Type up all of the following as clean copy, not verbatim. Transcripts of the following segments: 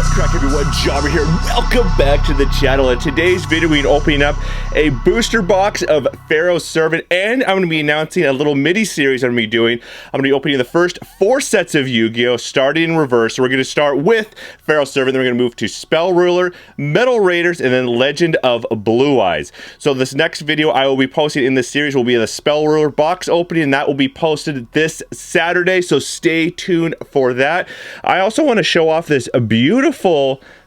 What's crack, everyone? Jobber here. Welcome back to the channel. In today's video, we're opening up a booster box of Pharaoh's Servant, and I'm going to be announcing a little mini-series I'm going to be doing. I'm going to be opening the first 4 sets of Yu-Gi-Oh! Starting in reverse. So we're going to start with Pharaoh's Servant, then we're going to move to Spell Ruler, Metal Raiders, and then Legend of Blue Eyes. So this next video I will be posting in this series will be the Spell Ruler box opening, and that will be posted this Saturday, so stay tuned for that. I also want to show off this beautiful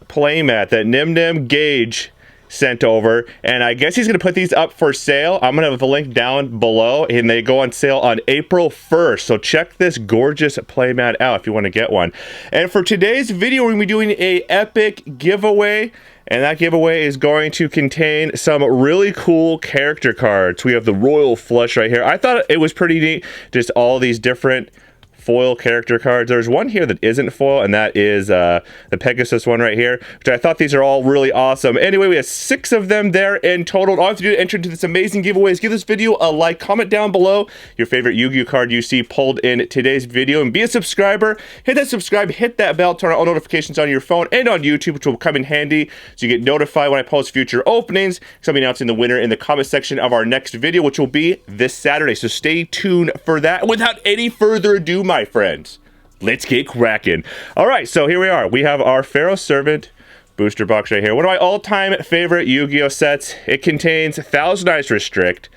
playmat that Nim Gage sent over, and I guess he's going to put these up for sale. I'm going to have a link down below, and they go on sale on April 1st, so check this gorgeous playmat out if you want to get one. And for today's video, we're going to be doing a epic giveaway, and that giveaway is going to contain some really cool character cards. We have the Royal Flush right here. I thought it was pretty neat, just all these different foil character cards. There's one here that isn't foil, and that is the Pegasus one right here, which I thought these are all really awesome. Anyway, we have 6 of them there in total. All you have to do to enter into this amazing giveaway is give this video a like, comment down below your favorite Yu-Gi-Oh card you see pulled in today's video, and be a subscriber. Hit that subscribe, hit that bell, turn on all notifications on your phone and on YouTube, which will come in handy so you get notified when I post future openings. So I'll be announcing the winner in the comment section of our next video, which will be this Saturday. So stay tuned for that. Without any further ado, my friends, let's get cracking. All right, so here we are. We have our Pharaoh's Servant booster box right here. One of my all-time favorite Yu-Gi-Oh sets. It contains Thousand Eyes Restrict,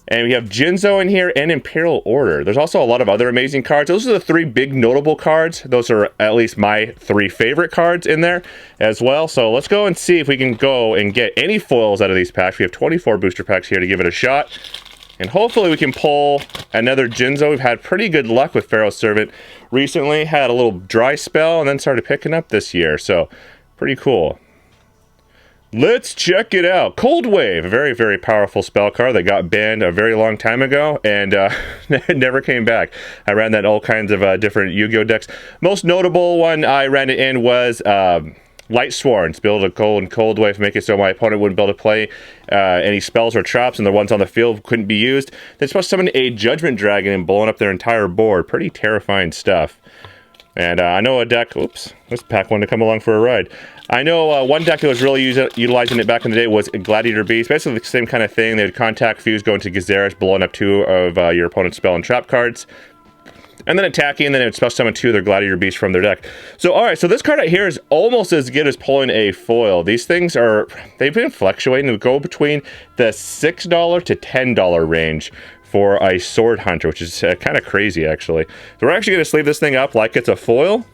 and we have Jinzo in here and Imperial Order. There's also a lot of other amazing cards. Those are the 3 big notable cards. Those are at least my 3 favorite cards in there as well. So let's go and see if we can go and get any foils out of these packs. We have 24 booster packs here to give it a shot. And hopefully we can pull another Jinzo. We've had pretty good luck with Pharaoh's Servant recently. Had a little dry spell and then started picking up this year. So, pretty cool. Let's check it out. Cold Wave, a very, very powerful spell card that got banned a very long time ago and never came back. I ran that in all kinds of different Yu-Gi-Oh decks. Most notable one I ran it in was Light Sworn. Build a cold wave, make it so my opponent wouldn't be able to play any spells or traps, and the ones on the field couldn't be used. They're supposed to summon a Judgment Dragon and blowing up their entire board. Pretty terrifying stuff. And I know a deck, oops, this pack wanted to come along for a ride. I know one deck that was really utilizing it back in the day was Gladiator Beast. Basically the same kind of thing. They would contact Fuse, go into Gazerish, blowing up 2 of your opponent's spell and trap cards, and then attacking, and then it would spell summon 2 of their Gladiator Beasts from their deck. So, alright, so this card right here is almost as good as pulling a foil. These things are, they've been fluctuating. They go between the $6 to $10 range for a Sword Hunter, which is kind of crazy, actually. So we're actually going to sleeve this thing up like it's a foil,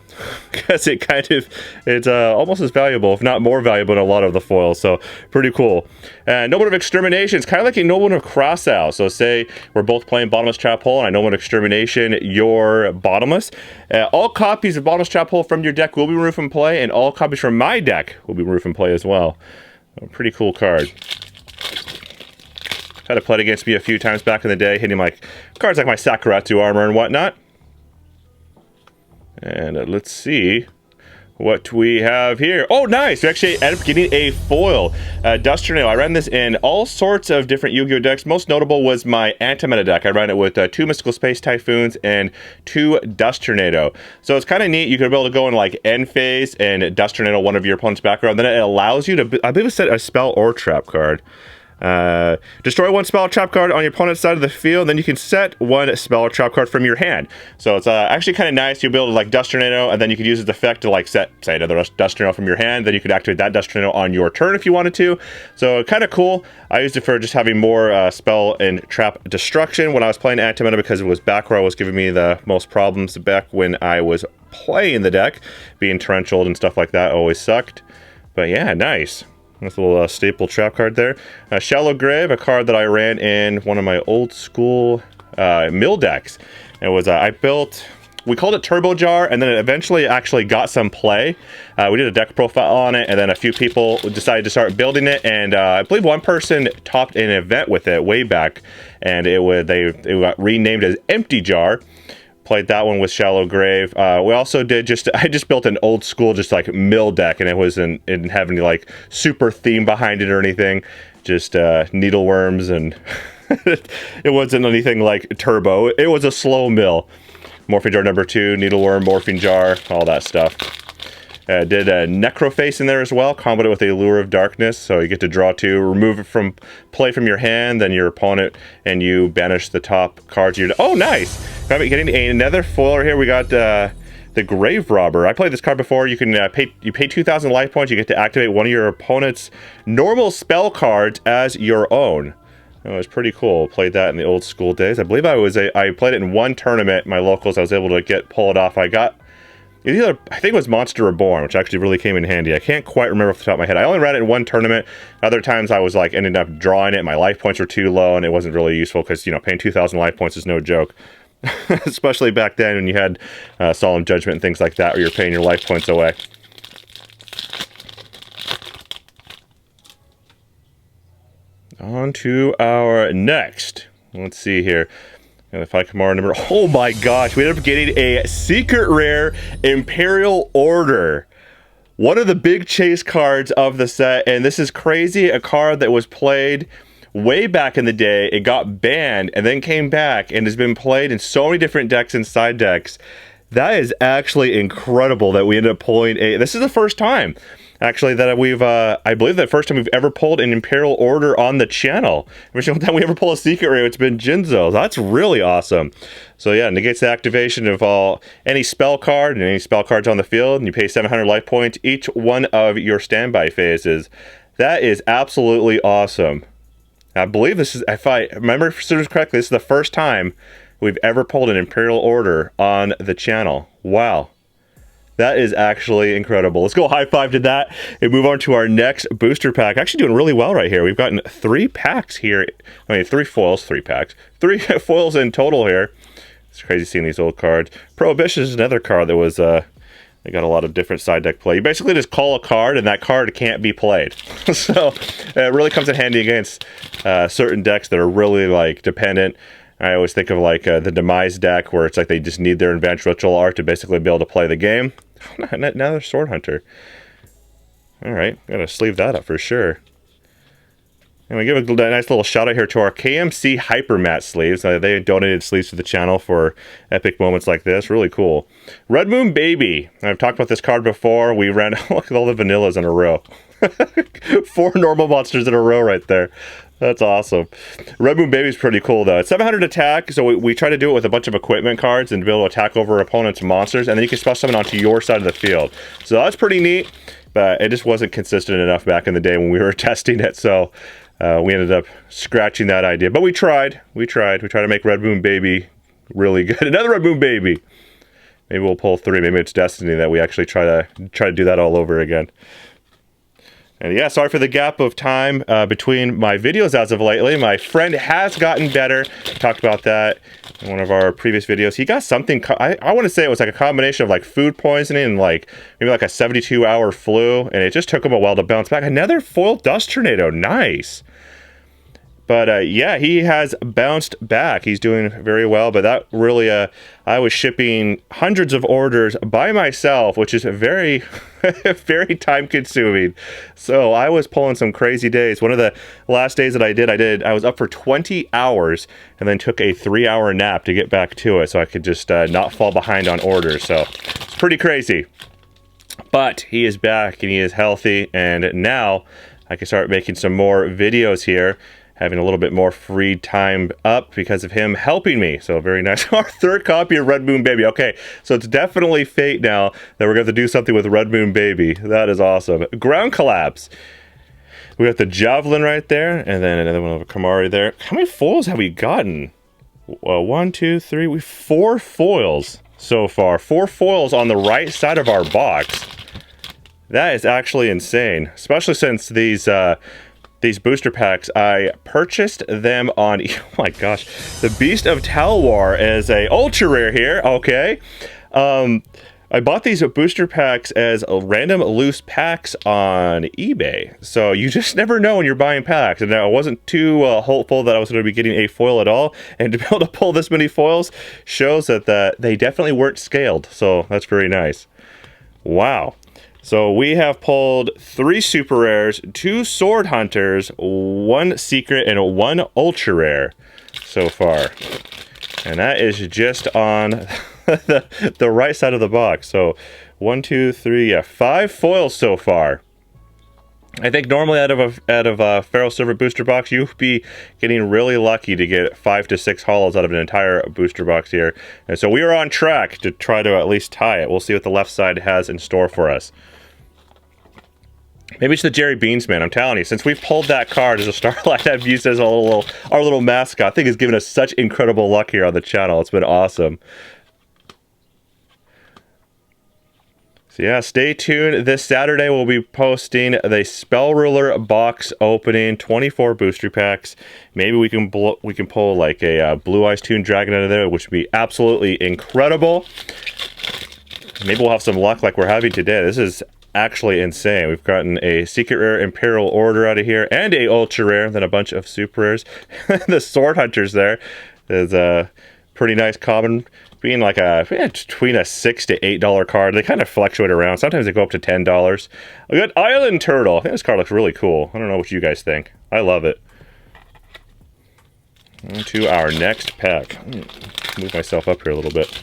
because it's almost as valuable, if not more valuable, than a lot of the foils. So pretty cool. Nobleman of Extermination. It's kind of like a Nobleman of Crossout. So say we're both playing Bottomless Trap Hole, and I Nobleman of Extermination, you're Bottomless. All copies of Bottomless Trap Hole from your deck will be removed from play, and all copies from my deck will be removed from play as well. A pretty cool card. Had to play against me a few times back in the day, hitting like cards like my Sakuratsu armor and whatnot. And let's see what we have here. Oh, nice! We actually ended up getting a foil. Dust Tornado. I ran this in all sorts of different Yu-Gi-Oh decks. Most notable was my Anti-Meta deck. I ran it with 2 Mystical Space Typhoons and 2 Dust Tornado. So it's kind of neat. You could be able to go in like End Phase and Dust Tornado one of your opponent's background. Then it allows you to, I believe it said a spell or trap card. Destroy 1 spell or trap card on your opponent's side of the field, then you can set 1 spell or trap card from your hand. So it's actually kind of nice. You'll be able to like Dust Tornado, and then you could use its effect to like set, say, another Dust Tornado from your hand. Then you could activate that Dust Tornado on your turn if you wanted to. So kind of cool. I used it for just having more spell and trap destruction when I was playing Anti-Meta, because it was back row was giving me the most problems back when I was playing the deck. Being torrential and stuff like that always sucked. But yeah, nice. That's a little staple trap card there. Shallow Grave, a card that I ran in one of my old school mill decks. It was, I built, we called it Turbo Jar, and then it eventually actually got some play. We did a deck profile on it, and then a few people decided to start building it, and I believe one person topped an event with it way back, and it got renamed as Empty Jar. Played that one with Shallow Grave. We also did I just built an old school just like mill deck, and it wasn't having any like super theme behind it or anything. Just needleworms, and it wasn't anything like turbo. It was a slow mill. Morphing Jar number 2, Needleworm, Morphing Jar, all that stuff. Did a Necroface in there as well, comboed it with a Lure of Darkness, so you get to draw 2, remove it from play from your hand, then your opponent, and you banish the top cards. Oh, nice! Getting another foiler here. We got the Grave Robber. I played this card before. You can pay 2,000 life points. You get to activate one of your opponent's normal spell cards as your own. It was pretty cool. Played that in the old school days. I believe I played it in one tournament. My locals, I was able to pull it off. I think it was Monster Reborn, which actually really came in handy. I can't quite remember off the top of my head. I only ran it in one tournament. Other times I was like ended up drawing it. My life points were too low, and it wasn't really useful because, you know, paying 2,000 life points is no joke. Especially back then when you had Solemn Judgment and things like that, where you're paying your life points away. On to our next. Let's see here. And if I come on number, oh my gosh, we ended up getting a secret rare Imperial Order. One of the big chase cards of the set, and this is crazy. A card that was played way back in the day. It got banned and then came back and has been played in so many different decks and side decks. That is actually incredible that we ended up pulling this is the first time actually that we've I believe the first time we've ever pulled an Imperial Order on the channel. Every single time we ever pull a secret rare, it's been Jinzo. That's really awesome. So yeah, negates the activation of any spell card and any spell cards on the field, and you pay 700 life points each one of your standby phases. That is absolutely awesome. I believe this is, if I remember correctly, this is the first time we've ever pulled an Imperial Order on the channel. Wow. That is actually incredible. Let's go high five to that and move on to our next booster pack. Actually doing really well right here. We've gotten 3 packs here. I mean, 3 foils, 3 packs. 3 foils in total here. It's crazy seeing these old cards. Prohibition is another card that was, they got a lot of different side deck play. You basically just call a card and that card can't be played. So it really comes in handy against certain decks that are really like dependent. I always think of like the Demise deck, where it's like they just need their Advanced Ritual Art to basically be able to play the game. Another Sword Hunter. Alright, gotta sleeve that up for sure. And we give a nice little shout out here to our KMC Hypermat sleeves. They donated sleeves to the channel for epic moments like this. Really cool. Red Moon Baby. I've talked about this card before. We ran, look at all the vanillas in a row. 4 normal monsters in a row right there. That's awesome. Red Moon Baby's pretty cool though. It's 700 attack, so we try to do it with a bunch of equipment cards and be able to attack over opponent's monsters, and then you can spell summon onto your side of the field. So that's pretty neat, but it just wasn't consistent enough back in the day when we were testing it, so we ended up scratching that idea. But we tried. We tried to make Red Moon Baby really good. Another Red Moon Baby. Maybe we'll pull 3. Maybe it's destiny that we actually try to do that all over again. And yeah, sorry for the gap of time between my videos as of lately. My friend has gotten better. Talked about that in one of our previous videos. He got something, I want to say it was like a combination of like food poisoning and like maybe like a 72-hour flu. And it just took him a while to bounce back. Another foil Dust Tornado. Nice. But yeah, he has bounced back. He's doing very well. But that really, I was shipping hundreds of orders by myself, which is very, very time consuming. So I was pulling some crazy days. One of the last days that I was up for 20 hours and then took a 3-hour nap to get back to it so I could just not fall behind on orders. So it's pretty crazy. But he is back and he is healthy. And now I can start making some more videos here, having a little bit more free time up because of him helping me. So very nice. Our 3rd copy of Red Moon Baby. Okay, so it's definitely fate now that we're going to do something with Red Moon Baby. That is awesome. Ground Collapse. We got the Javelin right there, and then another one of Kamari there. How many foils have we gotten? 1, 2, 3. We 4 foils so far. 4 foils on the right side of our box. That is actually insane, especially since these booster packs, I purchased them on, oh my gosh, the Beast of Talwar as a ultra rare here, okay. I bought these booster packs as random loose packs on eBay. So you just never know when you're buying packs. And I wasn't too hopeful that I was going to be getting a foil at all. And to be able to pull this many foils shows that they definitely weren't scaled. So that's very nice. Wow. So we have pulled 3 super rares, 2 sword hunters, 1 secret, and 1 ultra rare so far. And that is just on the right side of the box. So 1, 2, 3, yeah, 5 foils so far. I think normally out of a Pharaoh Servant booster box, you'd be getting really lucky to get 5 to 6 holos out of an entire booster box here. And so we are on track to try to at least tie it. We'll see what the left side has in store for us. Maybe it's the Jerry Beans man. I'm telling you, since we've pulled that card as a Starlight, I've used as our little mascot. I think it's given us such incredible luck here on the channel. It's been awesome. So yeah, stay tuned. This Saturday we'll be posting the Spell Ruler box opening, 24 booster packs. Maybe we can pull like a Blue Eyes Toon Dragon out of there, which would be absolutely incredible. Maybe we'll have some luck like we're having today. This is actually insane. We've gotten a Secret Rare Imperial Order out of here, and a Ultra Rare, then a bunch of Super Rares. The Sword Hunters there is a pretty nice common, being like between a $6 to $8 card. They kind of fluctuate around. Sometimes they go up to $10. We got Island Turtle. I think this card looks really cool. I don't know what you guys think. I love it. On to our next pack. Move myself up here a little bit.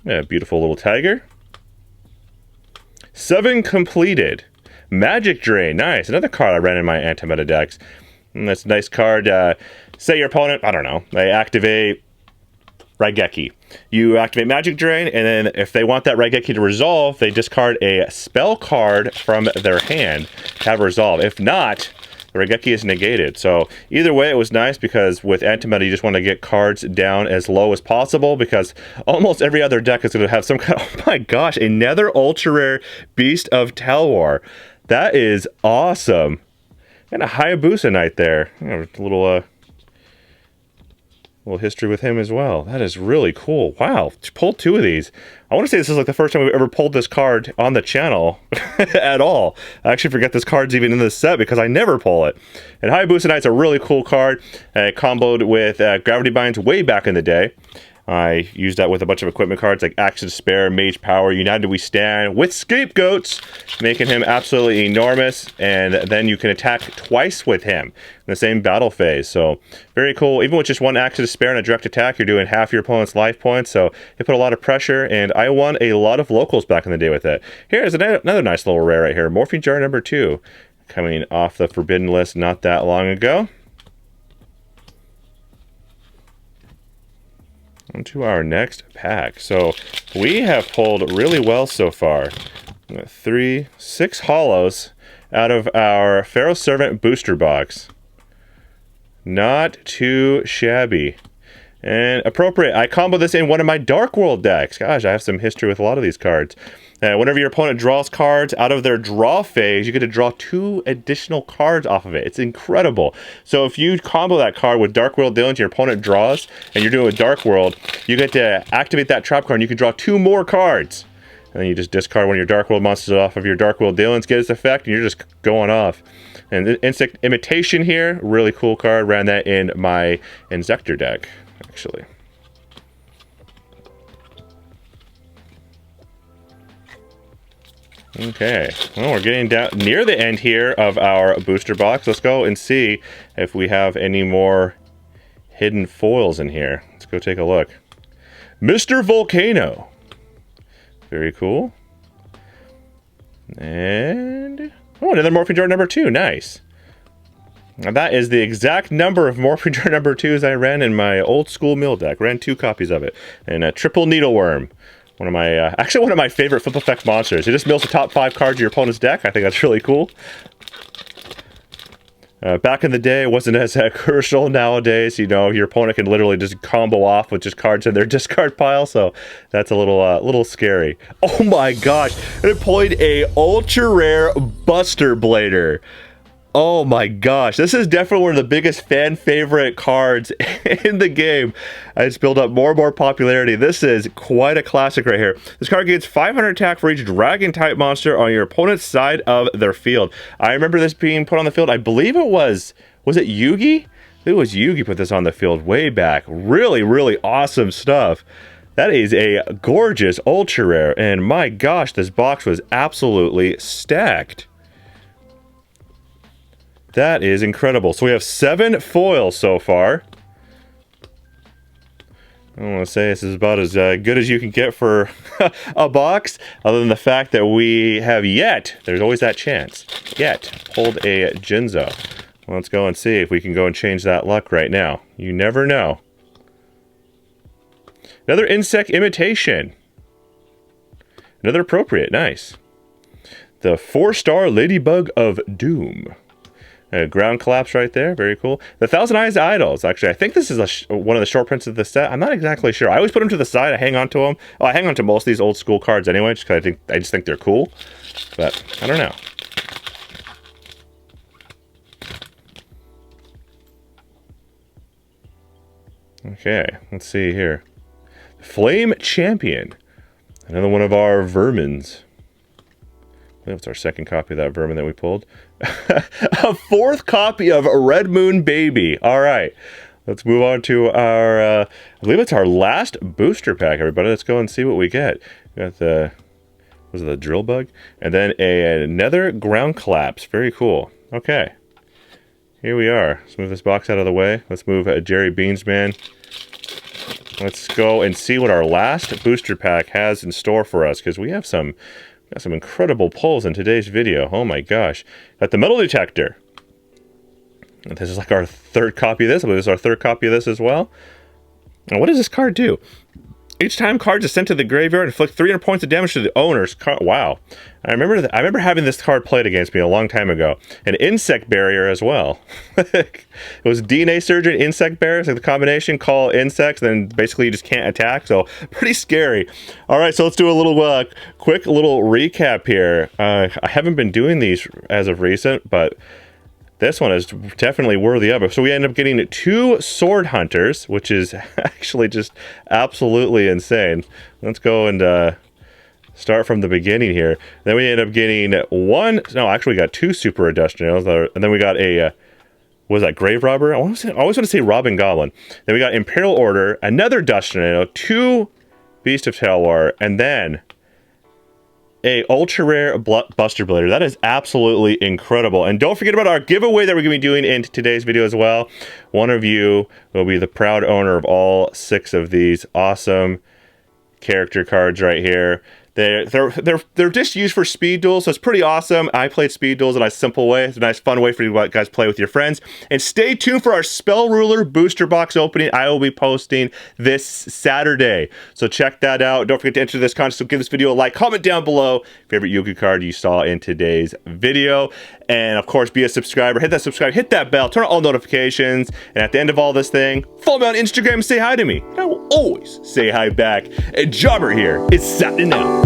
Yeah, beautiful little tiger. 7 completed. Magic Drain, nice. Another card I ran in my anti-meta decks. That's a nice card. Say your opponent, I don't know, they activate Raigeki. You activate Magic Drain, and then if they want that Raigeki to resolve, they discard a spell card from their hand to have resolve. If not, the Raigeki is negated. So either way, it was nice because with anti-meta, you just want to get cards down as low as possible because almost every other deck is going to have some kind of, oh my gosh, another ultra rare Beast of Telwar. That is awesome. And a Hayabusa Knight there. You know, a little history with him as well. That is really cool. Wow, pulled 2 of these. I want to say this is like the first time we've ever pulled this card on the channel at all. I actually forget this card's even in this set because I never pull it. And Hayabusa Knight's a really cool card. Comboed with Gravity Binds way back in the day. I used that with a bunch of equipment cards like Axe to Spare, Mage Power, United We Stand, with Scapegoats, making him absolutely enormous, and then you can attack twice with him in the same battle phase. So, very cool. Even with just 1 Axe to Spare and a direct attack, you're doing half your opponent's life points, so it put a lot of pressure, and I won a lot of locals back in the day with it. Here's another nice little rare right here, Morphine Jar number 2, coming off the Forbidden list not that long ago. On to our next pack. So we have pulled really well so far. 6 holos out of our Pharaoh Servant booster box. Not too shabby. And appropriate. I combo this in one of my Dark World decks. Gosh, I have some history with a lot of these cards. Whenever your opponent draws cards out of their draw phase, you get to draw 2 additional cards off of it. It's incredible. So if you combo that card with Dark World Dealings, your opponent draws, and you're doing with Dark World, you get to activate that trap card, and you can draw 2 more cards. And then you just discard one of your Dark World monsters off of your Dark World Dealings, get its effect, and you're just going off. And Insect Imitation here, really cool card. Ran that in my Insector deck, actually. Okay, well, we're getting down near the end here of our booster box. Let's go and see if we have any more hidden foils in here. Let's go take a look. Mr. Volcano. Very cool. And oh, another Morphine Jar number 2. Nice. Now that is the exact number of Morphine Jar number 2s I ran in my old school mill deck. Ran 2 copies of it. And a Triple Needleworm. One of my, actually one of my favorite flip effect monsters. It just mills the top 5 cards of your opponent's deck. I think that's really cool. Back in the day, it wasn't as crucial. Nowadays, you know, your opponent can literally just combo off with just cards in their discard pile. So that's a little scary. Oh my gosh! It played a ultra rare Buster Blader. Oh my gosh, this is definitely one of the biggest fan favorite cards in the game. It's built up more and more popularity. This is quite a classic right here. This card gains 500 attack for each dragon type monster on your opponent's side of their field. I remember this being put on the field. I believe it was it Yugi? It was Yugi put this on the field way back. Really, really awesome stuff. That is a gorgeous ultra rare, and my gosh, this box was absolutely stacked. That is incredible. So we have 7 foils so far. I don't want to say this is about as good as you can get for a box, other than the fact that we have yet, there's always that chance, yet pulled a Jinzo. Well, let's go and see if we can go and change that luck right now. You never know. Another insect imitation. Another appropriate, nice. The 4-star Ladybug of Doom. Ground collapse right there, very cool. The Thousand Eyes Idols, actually, I think this is one of the short prints of the set. I'm not exactly sure. I always put them to the side. I hang on to them. Oh, I hang on to most of these old school cards anyway, just because I just think they're cool. But I don't know. Okay, let's see here. Flame Champion, another one of our vermins. I believe it's our second copy of that vermin that we pulled. A 4th copy of Red Moon Baby. All right, let's move on to our, I believe it's our last booster pack, everybody. Let's go and see what we get. We got the, was it the drill bug? And then another ground collapse. Very cool. Okay, here we are. Let's move this box out of the way. Let's move Jerry Beansman. Let's go and see what our last booster pack has in store for us, because we have some incredible pulls in today's video. Oh my gosh. Got the metal detector. And this is like our 3rd copy of this. I believe this is our 3rd copy of this as well. And what does this card do? Each time cards are sent to the graveyard, inflict 300 points of damage to the owner's card. Wow. I remember having this card played against me a long time ago. An insect barrier as well. It was DNA Surgeon, insect barrier. So the combination, call insects, then basically you just can't attack. So pretty scary. All right, so let's do a little quick little recap here. I haven't been doing these as of recent, but this one is definitely worthy of it. So we end up getting 2 Sword Hunters, which is actually just absolutely insane. Let's go and start from the beginning here. Then we end up getting we got 2 Super Industrials, and then we got a, was that Grave Robber? I always want to say Robin Goblin. Then we got Imperial Order, another Dustinado, 2 Beast of Talwar, and then a ultra rare Buster Blader. That is absolutely incredible. And don't forget about our giveaway that we're going to be doing in today's video as well. One of you will be the proud owner of all 6 of these awesome character cards right here. They're just used for speed duels, so it's pretty awesome. I played speed duels in a simple way. It's a nice, fun way for you guys to play with your friends. And stay tuned for our Spell Ruler booster box opening. I will be posting this Saturday, so check that out. Don't forget to enter this contest. So give this video a like, comment down below favorite Yu-Gi-Oh card you saw in today's video, and of course, be a subscriber. Hit that subscribe, hit that bell, turn on all notifications, and at the end of all this thing, follow me on Instagram and say hi to me. I will always say hi back. And Jobber here is signing out.